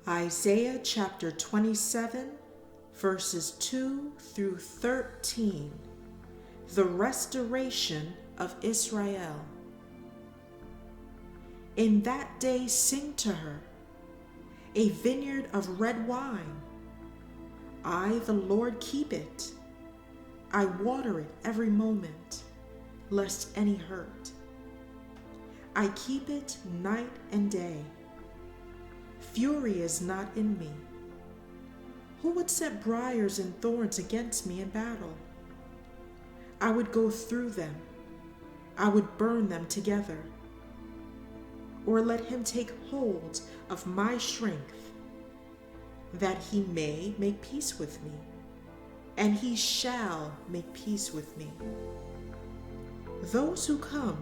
Isaiah chapter 27, verses 2 through 13. The restoration of Israel. In that day sing to her, a vineyard of red wine. I, the Lord, keep it. I water it every moment, lest any hurt. I keep it night and day. Fury is not in me. Who would set briars and thorns against me in battle? I would go through them. I would burn them together. Or let him take hold of my strength, that he may make peace with me, and he shall make peace with me. Those who come,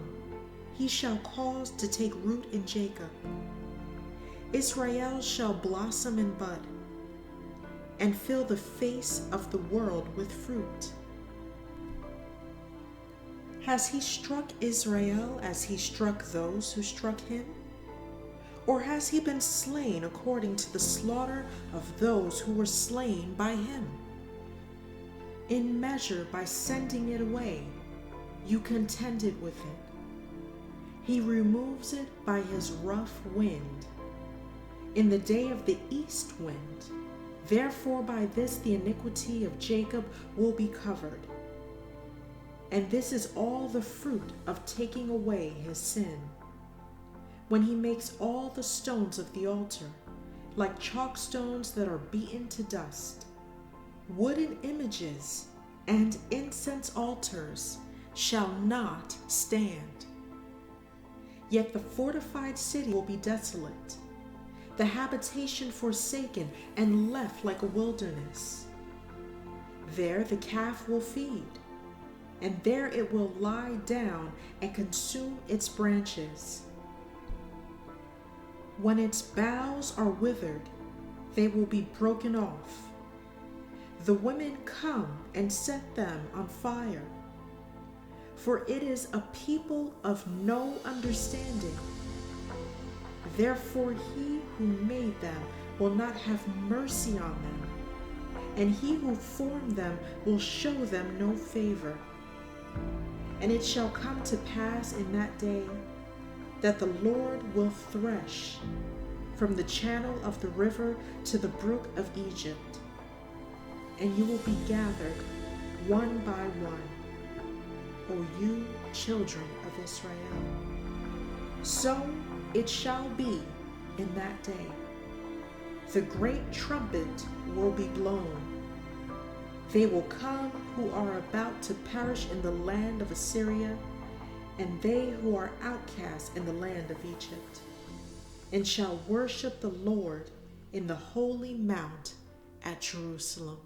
he shall cause to take root in Jacob. Israel shall blossom and bud, and fill the face of the world with fruit. Has he struck Israel as he struck those who struck him? Or has he been slain according to the slaughter of those who were slain by him? In measure, by sending it away, you contended with it. He removes it by his rough wind. In the day of the east wind, therefore by this the iniquity of Jacob will be covered. And this is all the fruit of taking away his sin. When he makes all the stones of the altar like chalk stones that are beaten to dust, wooden images and incense altars shall not stand. Yet the fortified city will be desolate, the habitation forsaken and left like a wilderness. There the calf will feed, and there it will lie down and consume its branches. When its boughs are withered, they will be broken off. The women come and set them on fire. For it is a people of no understanding. Therefore he who made them will not have mercy on them, and he who formed them will show them no favor. And it shall come to pass in that day that the Lord will thresh from the channel of the river to the brook of Egypt, and you will be gathered one by one, O you children of Israel. So it shall be in that day. The great trumpet will be blown. They will come who are about to perish in the land of Assyria, and they who are outcast in the land of Egypt, and shall worship the Lord in the holy mount at Jerusalem.